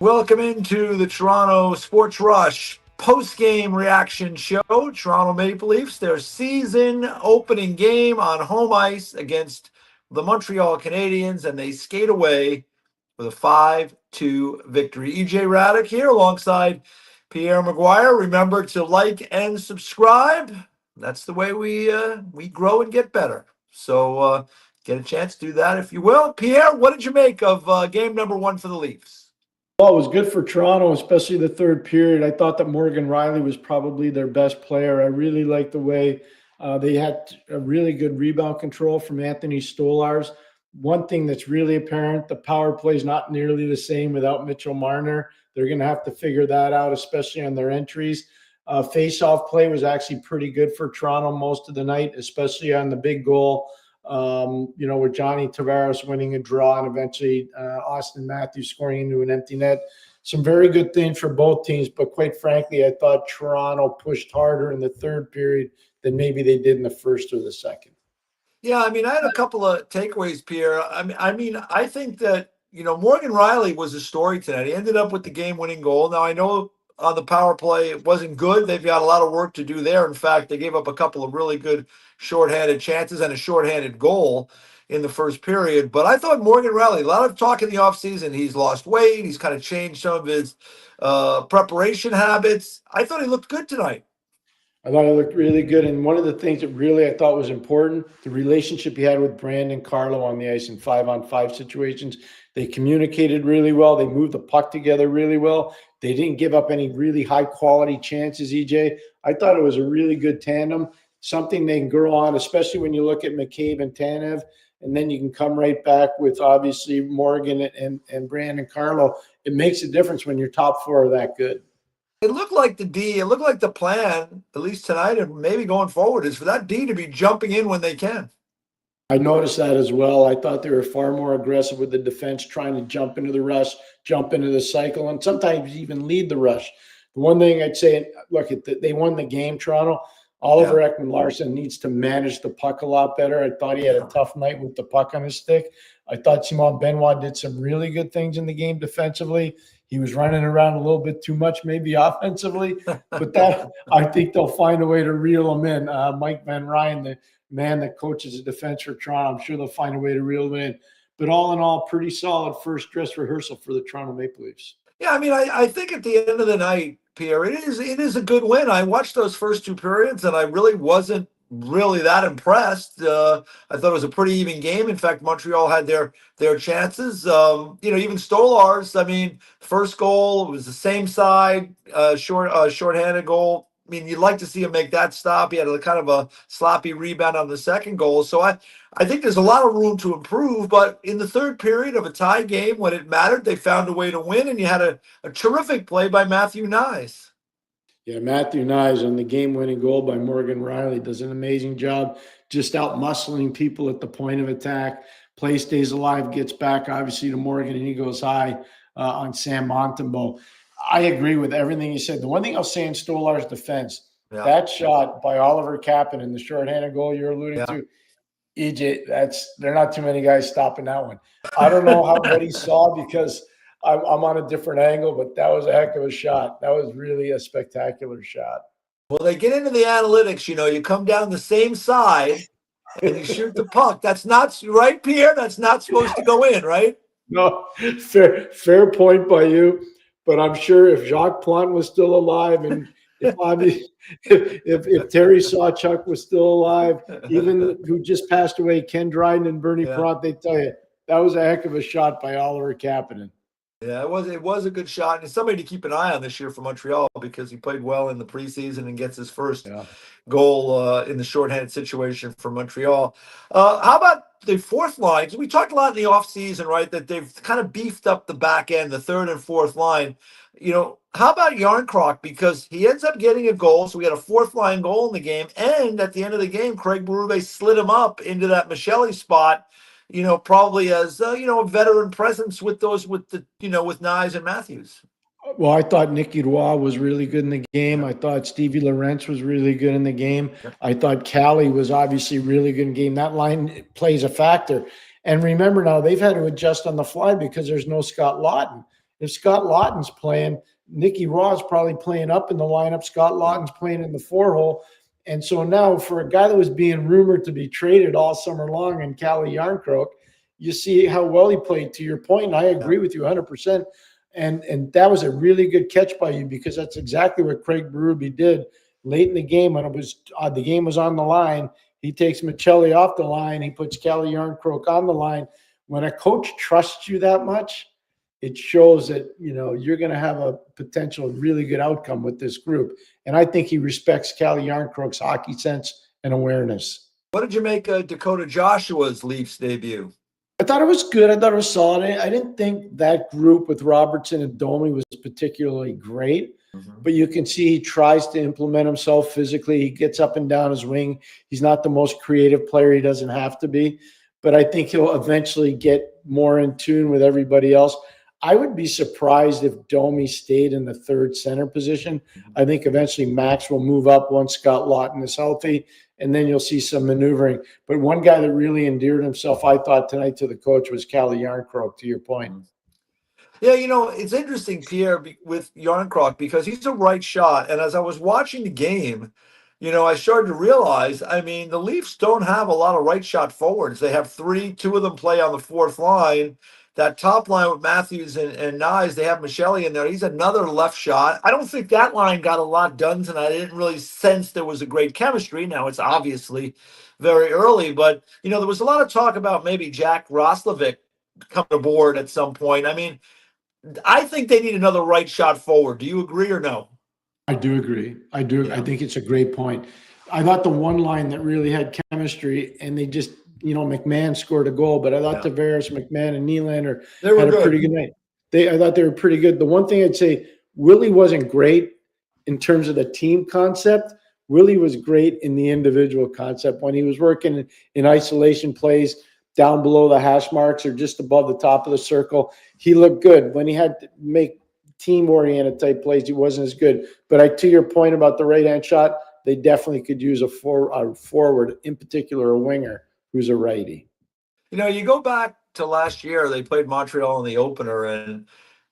Welcome into the Toronto Sports Rush post-game reaction show. Toronto Maple Leafs, their season opening game on home ice against the Montreal Canadiens, and they skate away with a 5-2 victory. EJ Hradek here alongside Pierre McGuire. Remember to like and subscribe. That's the way we grow and get better. So get a chance to do that if you will. Pierre, what did you make of game number one for the Leafs? Well, it was good for Toronto, especially the third period. I thought that Morgan Riley was probably their best player. I really liked the way they had a really good rebound control from Anthony Stolarz. One thing that's really apparent, the power play is not nearly the same without Mitchell Marner. They're going to have to figure that out, especially on their entries. Face-off play was actually pretty good for Toronto most of the night, especially on the big goal. With Johnny Tavares winning a draw and eventually Austin Matthews scoring into an empty net. Some very good things for both teams, but quite frankly, I thought Toronto pushed harder in the third period than maybe they did in the first or the second. Yeah, I mean, I had a couple of takeaways, Pierre. I think that, Morgan Riley was a story tonight. He ended up with the game-winning goal. Now, I know on the power play it wasn't good. They've got a lot of work to do there. In fact, they gave up a couple of really good shorthanded chances and a shorthanded goal in the first period. But I thought Morgan Riley, a lot of talk in the offseason, he's lost weight. He's kind of changed some of his preparation habits. I thought he looked good tonight. I thought it looked really good. And one of the things that really I thought was important, the relationship he had with Brandon Carlo on the ice in 5-on-5 situations. They communicated really well. They moved the puck together really well. They didn't give up any really high-quality chances, EJ. I thought it was a really good tandem, something they can grow on, especially when you look at McCabe and Tanev. And then you can come right back with, obviously, Morgan and Brandon Carlo. It makes a difference when your top four are that good. It looked like the plan, at least tonight and maybe going forward, is for that D to be jumping in when they can. I noticed that as well. I thought they were far more aggressive with the defense, trying to jump into the rush, jump into the cycle, and sometimes even lead the rush. The one thing I'd say, look, they won the game, Toronto. Oliver Ekman-Larsson needs to manage the puck a lot better. I thought he had a tough night with the puck on his stick. I thought Simon Benoit did some really good things in the game defensively. He was running around a little bit too much, maybe offensively, but that I think they'll find a way to reel him in. Mike Van Ryn, the man that coaches the defense for Toronto, I'm sure they'll find a way to reel him in. But all in all, pretty solid first dress rehearsal for the Toronto Maple Leafs. Yeah, I mean, I think at the end of the night, Pierre, it is a good win. I watched those first two periods, and I really wasn't that impressed. I thought it was a pretty even game. In fact, Montreal had their chances. Even Stolarz. I mean, first goal was the same side, shorthanded goal. I mean, you'd like to see him make that stop. He had a kind of a sloppy rebound on the second goal. So I think there's a lot of room to improve. But in the third period of a tie game, when it mattered, they found a way to win, and you had a terrific play by Matthew Knies. Yeah, Matthew Knies on the game-winning goal by Morgan Riley does an amazing job just out-muscling people at the point of attack. Play stays alive, gets back, obviously, to Morgan, and he goes high on Sam Montembeault. I agree with everything you said. The one thing I'll say in Stolar's defense, that shot by Oliver Kapanen, the shorthanded goal you're alluding to, EJ, there are not too many guys stopping that one. I don't know what he saw because I'm on a different angle, but that was a heck of a shot. That was really a spectacular shot. Well, they get into the analytics. You come down the same side and you shoot the puck. That's not right, Pierre. That's not supposed to go in, right? No, fair point by you. But I'm sure if Jacques Plante was still alive, and if Terry Sawchuk was still alive, even who just passed away, Ken Dryden and Bernie Pront, they tell you that was a heck of a shot by Oliver Kapanen. Yeah, it was a good shot, and it's somebody to keep an eye on this year for Montreal because he played well in the preseason and gets his first goal in the shorthanded situation for Montreal. How about the fourth line? We talked a lot in the offseason, right, that they've kind of beefed up the back end, the third and fourth line. How about Yarncroc? Because he ends up getting a goal, so we had a fourth line goal in the game, and at the end of the game, Craig Berube slid him up into that Michele spot. Probably as a veteran presence with Knies and Matthews. Well, I thought Nicky Roy was really good in the game. I thought Stevie Lorentz was really good in the game. I thought Callie was obviously really good in the game. That line plays a factor. And remember now, they've had to adjust on the fly because there's no Scott Laughton. If Scott Lawton's playing, Nicky Raw's probably playing up in the lineup. Scott Lawton's playing in the 4-hole. And so now for a guy that was being rumored to be traded all summer long in Calle Yarncroke, you see how well he played, to your point. And I agree with you 100%. And that was a really good catch by you, because that's exactly what Craig Berube did late in the game when it was the game was on the line. He takes Michelli off the line. He puts Calle Yarncroke on the line. When a coach trusts you that much, it shows that, you're going to have a potential really good outcome with this group. And I think he respects Calle Yarncroke's hockey sense and awareness. What did you make of Dakota Joshua's Leafs debut? I thought it was good. I thought it was solid. I didn't think that group with Robertson and Domi was particularly great, but you can see he tries to implement himself physically. He gets up and down his wing. He's not the most creative player. He doesn't have to be, but I think he'll eventually get more in tune with everybody else. I would be surprised if Domi stayed in the third center position. I think eventually Max will move up once Scott Lawton is healthy, and then you'll see some maneuvering. But one guy that really endeared himself, I thought, tonight to the coach was Calle Yarncroke, to your point. Yeah, it's interesting, Pierre, with Yarncroke, because he's a right shot. And as I was watching the game, I started to realize, the Leafs don't have a lot of right shot forwards. They have three, two of them play on the fourth line. That top line with Matthews and Nyes, they have Michelli in there. He's another left shot. I don't think that line got a lot done tonight. I didn't really sense there was a great chemistry. Now, it's obviously very early, but, there was a lot of talk about maybe Jack Roslovic coming aboard at some point. I think they need another right shot forward. Do you agree or no? I do agree. I do. Yeah. I think it's a great point. I thought the one line that really had chemistry, and they just, McMahon scored a goal, but I thought Tavares, McMahon, and Nylander had a pretty good night. I thought they were pretty good. The one thing I'd say, Willie wasn't great in terms of the team concept. Willie was great in the individual concept when he was working in isolation plays down below the hash marks or just above the top of the circle. He looked good. When he had to make team-oriented type plays, he wasn't as good. But to your point about the right-hand shot, they definitely could use a forward, in particular a winger, who's a righty. You go back to last year, they played Montreal in the opener, and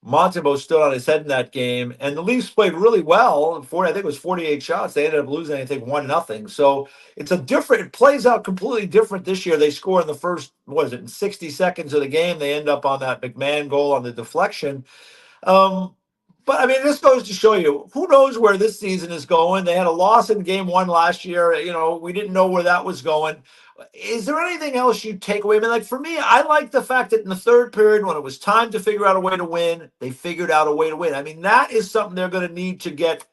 Montembeault stood on his head in that game, and the Leafs played really well. I think it was 48 shots. They ended up losing, I think, 1-0. So it plays out completely different this year. They score in the first, in 60 seconds of the game. They end up on that McMahon goal on the deflection. But this goes to show you, who knows where this season is going. They had a loss in game one last year. We didn't know where that was going. Is there anything else you take away? For me, I like the fact that in the third period, when it was time to figure out a way to win, they figured out a way to win. That is something they're going to need to get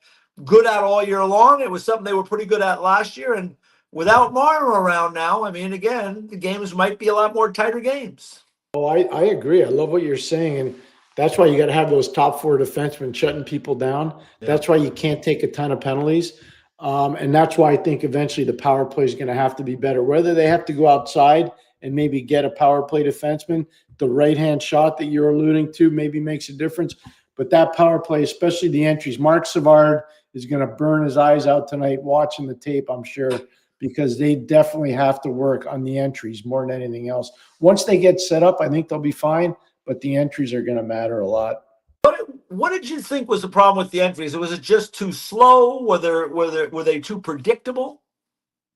good at all year long. It was something they were pretty good at last year. And without Marner around now, again, the games might be a lot more tighter games. Oh, I agree. I love what you're saying. And that's why you got to have those top four defensemen shutting people down. Yeah. That's why you can't take a ton of penalties. And that's why I think eventually the power play is going to have to be better. Whether they have to go outside and maybe get a power play defenseman, the right-hand shot that you're alluding to maybe makes a difference. But that power play, especially the entries, Mark Savard is going to burn his eyes out tonight watching the tape, I'm sure, because they definitely have to work on the entries more than anything else. Once they get set up, I think they'll be fine, but the entries are going to matter a lot. What did you think was the problem with the entries? Was it just too slow? Were they too predictable?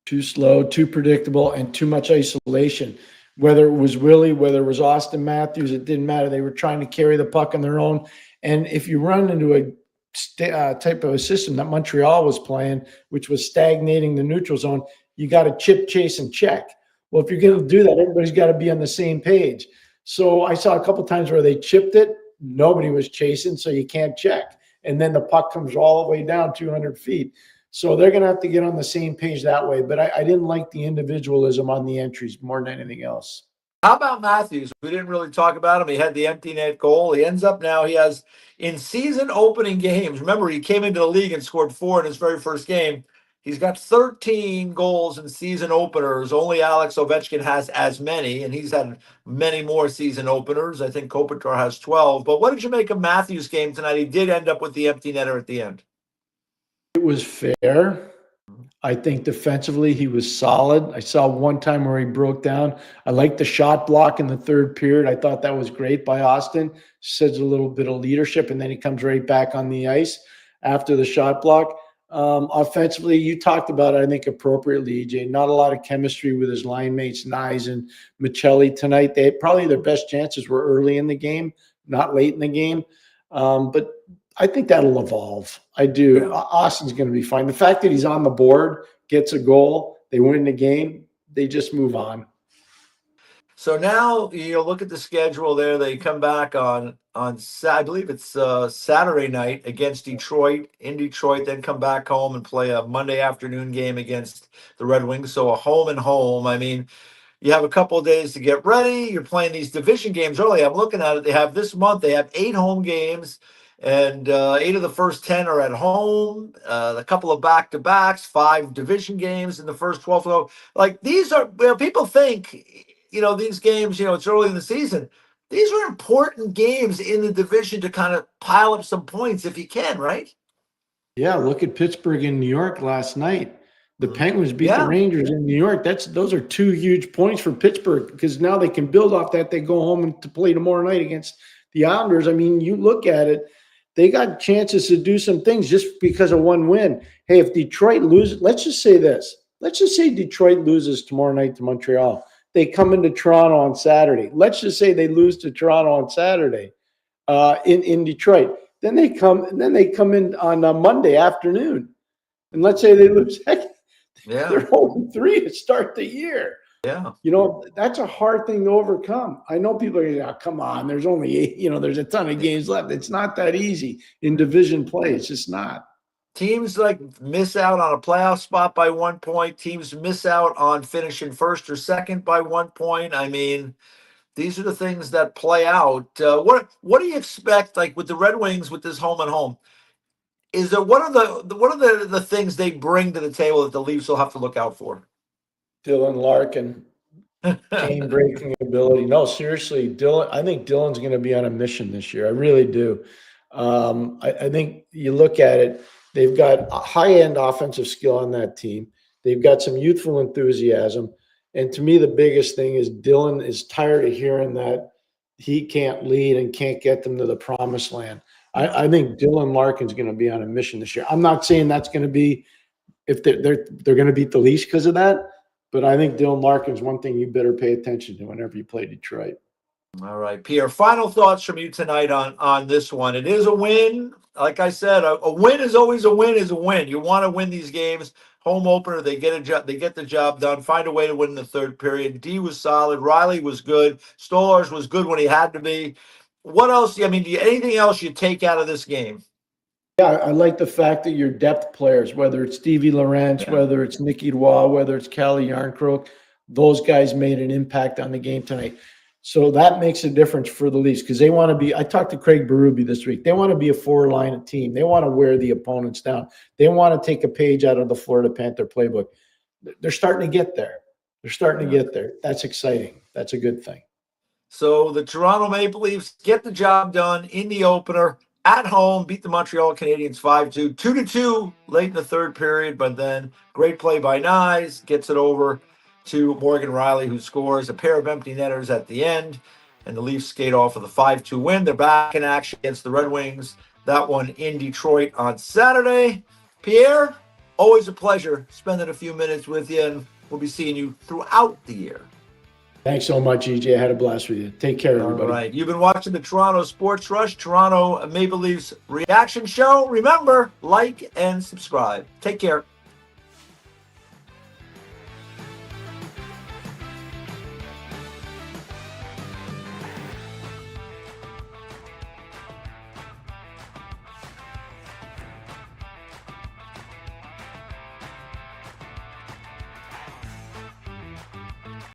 Too slow, too predictable, and too much isolation. Whether it was Willie, whether it was Austin Matthews, it didn't matter. They were trying to carry the puck on their own. And if you run into a type of a system that Montreal was playing, which was stagnating the neutral zone, you got to chip, chase, and check. Well, if you're going to do that, everybody's got to be on the same page. So I saw a couple times where they chipped it. Nobody was chasing, so you can't check. And then the puck comes all the way down 200 feet. So they're going to have to get on the same page that way. But I didn't like the individualism on the entries more than anything else. How about Matthews? We didn't really talk about him. He had the empty net goal. He ends up now, he has in season opening games. Remember, he came into the league and scored 4 in his very first game. He's got 13 goals in season openers. Only Alex Ovechkin has as many, and he's had many more season openers. I think Kopitar has 12. But what did you make of Matthews' game tonight? He did end up with the empty netter at the end. It was fair. I think defensively he was solid. I saw one time where he broke down. I liked the shot block in the third period. I thought that was great by Austin. Says a little bit of leadership, and then he comes right back on the ice after the shot block. Offensively, you talked about it, I think, appropriately, EJ. Not a lot of chemistry with his line mates, Nyes and Michelli tonight. They probably their best chances were early in the game, not late in the game. But I think that'll evolve. I do. Yeah. Austin's going to be fine. The fact that he's on the board, gets a goal, they win the game, they just move on. So now you look at the schedule there. They come back on I believe it's Saturday night against Detroit in Detroit. Then come back home and play a Monday afternoon game against the Red Wings. So a home and home. I mean, you have a couple of days to get ready. You're playing these division games early. I'm looking at it. They have this month. They have 8 home games, and 8 of the first 10 are at home. A couple of back-to-backs, 5 division games in the first 12. So, like, these are people think. These games, it's early in the season. These are important games in the division to kind of pile up some points if you can, right? Yeah, look at Pittsburgh and New York last night. The Penguins beat the Rangers in New York. Those are 2 huge points for Pittsburgh because now they can build off that. They go home and to play tomorrow night against the Islanders. I mean, you look at it, they got chances to do some things just because of one win. Hey, if Detroit loses, let's just say this. Let's just say Detroit loses tomorrow night to Montreal. They come into Toronto on Saturday. Let's just say they lose to Toronto on Saturday in Detroit. Then they come in on Monday afternoon. And let's say they lose. Heck, they're 0-3 to start the year. Yeah. That's a hard thing to overcome. I know people are going, come on, there's only 8, there's a ton of games left. It's not that easy in division play. It's just not. Teams miss out on a playoff spot by 1 point. Teams miss out on finishing first or second by 1 point. I mean, these are the things that play out. What do you expect? Like with the Red Wings, with this home and home, is there what are the things they bring to the table that the Leafs will have to look out for? Dylan Larkin, game breaking ability. No, seriously, Dylan. I think Dylan's going to be on a mission this year. I really do. I think you look at it. They've got a high-end offensive skill on that team. They've got some youthful enthusiasm. And to me, the biggest thing is Dylan is tired of hearing that he can't lead and can't get them to the promised land. I think Dylan Larkin's going to be on a mission this year. I'm not saying that's going to be if they're going to beat the Leafs because of that, but I think Dylan Larkin's one thing you better pay attention to whenever you play Detroit. All right, Pierre, final thoughts from you tonight on this one. It is a win. Like I said, a win is always a win is a win. You want to win these games. Home opener, they get the job done, find a way to win in the third period. D was solid. Riley was good. Stolarz was good when he had to be. What else? I mean, anything else you take out of this game? Yeah, I like the fact that your depth players, whether it's Stevie Lorentz, whether it's Nicky Roy, whether it's Calle Yarncroke, those guys made an impact on the game tonight. So that makes a difference for the Leafs because they want to be – I talked to Craig Berube this week. They want to be a 4-line team. They want to wear the opponents down. They want to take a page out of the Florida Panther playbook. They're starting to get there. That's exciting. That's a good thing. So the Toronto Maple Leafs get the job done in the opener at home, beat the Montreal Canadiens 5-2, 2-2 late in the third period, but then great play by Nyes, gets it over to Morgan Riley, who scores a pair of empty netters at the end, and the Leafs skate off with a 5-2 win. They're back in action against the Red Wings, that one in Detroit on Saturday. Pierre, always a pleasure spending a few minutes with you, and we'll be seeing you throughout the year. Thanks so much, EJ. I had a blast with you. Take care, everybody. All right. You've been watching the Toronto Sports Rush, Toronto Maple Leafs reaction show. Remember, like and subscribe. Take care.